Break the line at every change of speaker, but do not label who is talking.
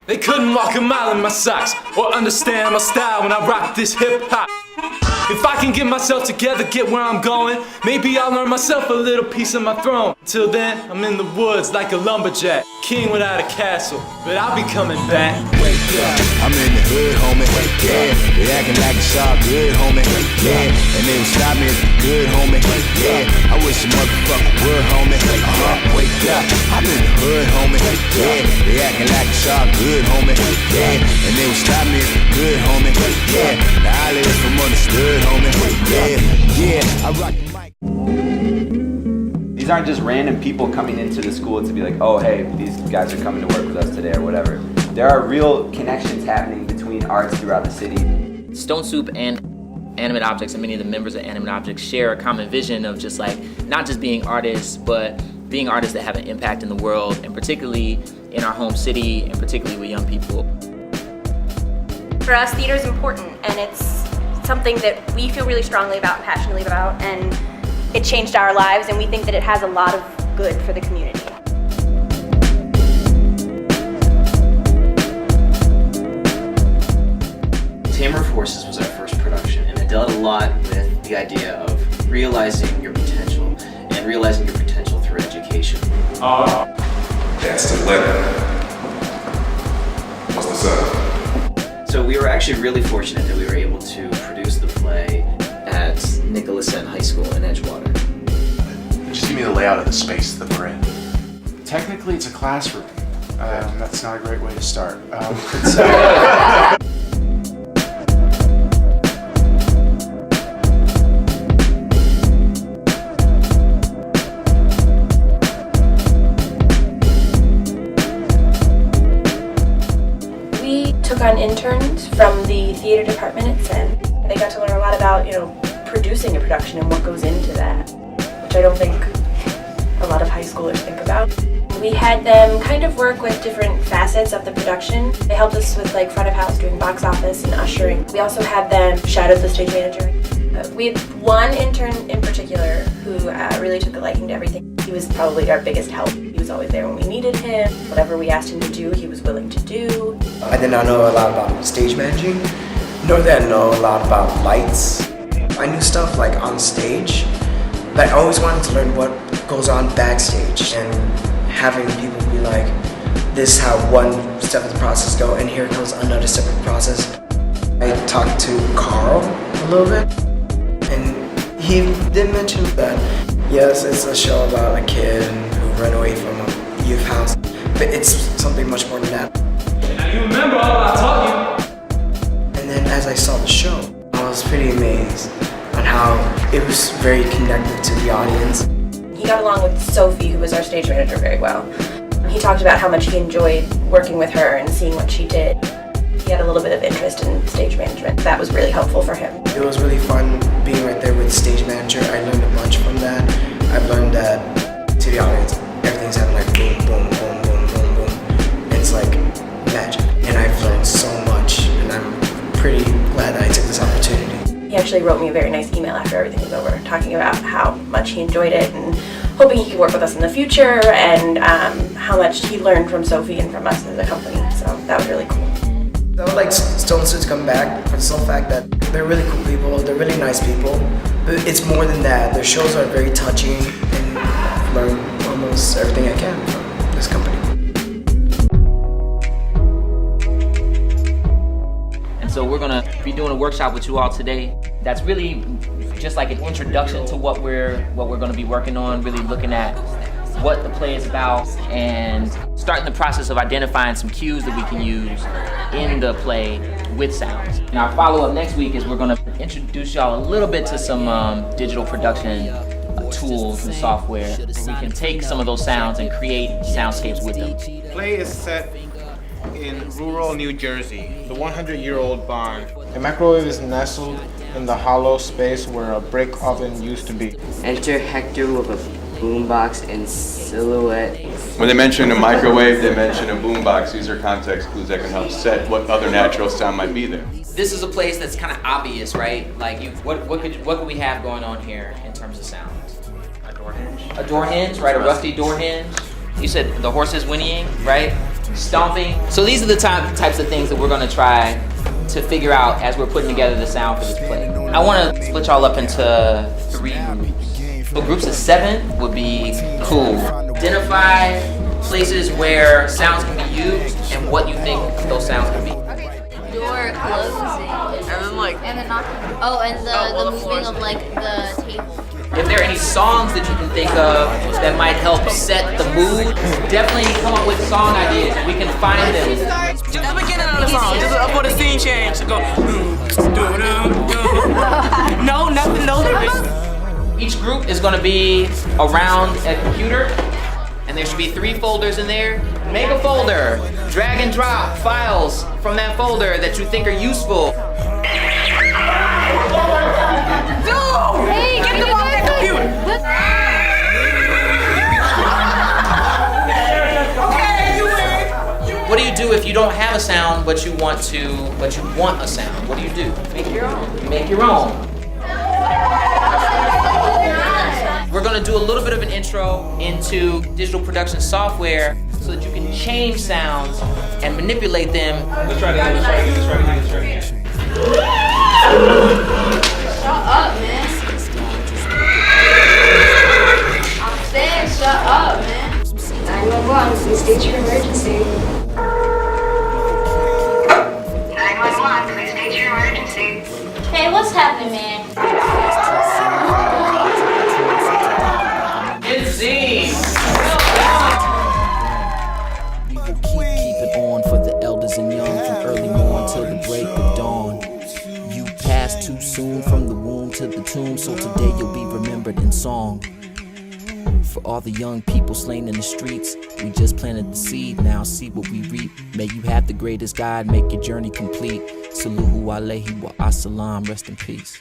They couldn't walk a mile in my socks or understand my style when I rock this hip-hop. If I can get myself together, get where I'm going, maybe I'll earn myself a little piece of my throne. Till then, I'm in the woods like a lumberjack, king without a castle, but I'll be coming back.
Wake up, I'm in the hood, homie. Yeah, they acting like it's all good, homie. Yeah, and they would stop me if it's good, homie. Yeah, I wish a motherfucker would, homie. Wake up, I'm in the hood, homie. Yeah, they acting like it's all good, homie. Yeah, and they would stop me if it's good, homie. Yeah, now I live from understood, homie. Yeah, I rock the mic.
These aren't just random people coming into the school to be like, oh hey, these guys are coming to work with us today or whatever. There are real connections happening between arts throughout the city.
Stone Soup and Animate Objects and many of the members of Animate Objects share a common vision of just like, not just being artists, but being artists that have an impact in the world, and particularly in our home city, and particularly with young people.
For us, theater is important, and it's something that we feel really strongly about and passionately about, and it changed our lives, and we think that it has a lot of good for the community.
Tamer of Horses was our first production, and it dealt a lot with the idea of realizing your potential, and realizing your potential through education.
That's the letter. What's the setup?
So we were actually really fortunate that we were able to produce the play at Nicholas Senn High School in Edgewater.
Just give me the layout of the space that we're in.
Technically, it's a classroom. That's not a great way to start.
We took on interns from the theater department at Senn. They got to learn a lot about, producing a production and what goes into that, which I don't think a lot of high schoolers think about. We had them kind of work with different facets of the production. They helped us with like front of house, doing box office and ushering. We also had them shadow the stage manager. We had one intern in particular who really took a liking to everything. He was probably our biggest help. He was always there when we needed him. Whatever we asked him to do, he was willing to do.
I did not know a lot about stage managing, nor did I know a lot about lights. I knew stuff like on stage, but I always wanted to learn what goes on backstage, and having people be like, this is how one step of the process go, and here comes another step of the process. I talked to Carl a little bit, and he did mention that, yes, it's a show about a kid who ran away from a youth house, but it's something much more than that.
Now you remember all I taught you.
And then as I saw the show, I was pretty amazed on how it was very connected to the audience.
He got along with Sophie, who was our stage manager, very well. He talked about how much he enjoyed working with her and seeing what she did. He had a little bit of interest in stage management. That was really helpful for him.
It was really fun being right there with the stage manager. I learned a bunch from that. I've learned that to the audience, everything's happening like boom, boom, boom, boom, boom, boom. It's like magic. And I've learned so much, and I'm pretty glad that I took this opportunity.
He actually wrote me a very nice email after everything was over, talking about how much he enjoyed it and hoping he could work with us in the future, and how much he learned from Sophie and from us as a company. So that was really cool.
I would like Stone Soup to come back for the sole fact that they're really cool people, they're really nice people, but it's more than that. Their shows are very touching, and I've learned almost everything I can from this company.
So we're gonna be doing a workshop with you all today. That's really just like an introduction to what we're gonna be working on, really looking at what the play is about and starting the process of identifying some cues that we can use in the play with sounds. And our follow-up next week is we're gonna introduce y'all a little bit to some digital production tools and software. We can take some of those sounds and create soundscapes with them.
The play is set in rural New Jersey, the 100-year-old barn. The microwave is nestled in the hollow space where a brick oven used to be.
Enter Hector with a boombox and silhouette.
When they mention a microwave, they mention a boombox. These are context clues that can help set what other natural sound might be there.
This is a place that's kind of obvious, right? Like, what could we have going on here in terms of sound?
A door hinge.
A door hinge, right? A rusty door hinge. You said the horse is whinnying, right? stomping. So these are the types of things that we're gonna try to figure out as we're putting together the sound for this play. I wanna split y'all up into 3 groups. So groups of 7 would be cool. Identify places where sounds can be used and what you think those sounds can be.
Door closing. And then knocking. Oh, and the moving of like the table.
If there are any songs that you can think of that might help set the mood, definitely come up with song ideas. We can find them.
The beginning of the song, just for the scene change to go. No, nothing, no lyrics.
Each group is going to be around a computer, and there should be 3 folders in there. Make a folder. Drag and drop files from that folder that you think are useful.
Dude! Hey, get them off that computer!
What do you do if you don't have a sound but you want a sound? What do you do? Make your own. Make your own. We're gonna do a little bit of an intro into digital production software so that you can change sounds and manipulate them.
Let's try it again, let's try it again, let's try it again, let's try it again.
Shut up, man. I'm saying shut up, man. 911, please state your emergency. 911, please state your emergency. Hey, what's happening, man?
It's Z.
We will keep it on for the elders and young from early morn till the break of dawn. You passed too soon from the womb to the tomb, so today you'll be remembered in song. For all the young people slain in the streets, we just planted the seed, now see what we reap. May you have the greatest God, make your journey complete. Saluhu alayhi wa assalam, rest in peace.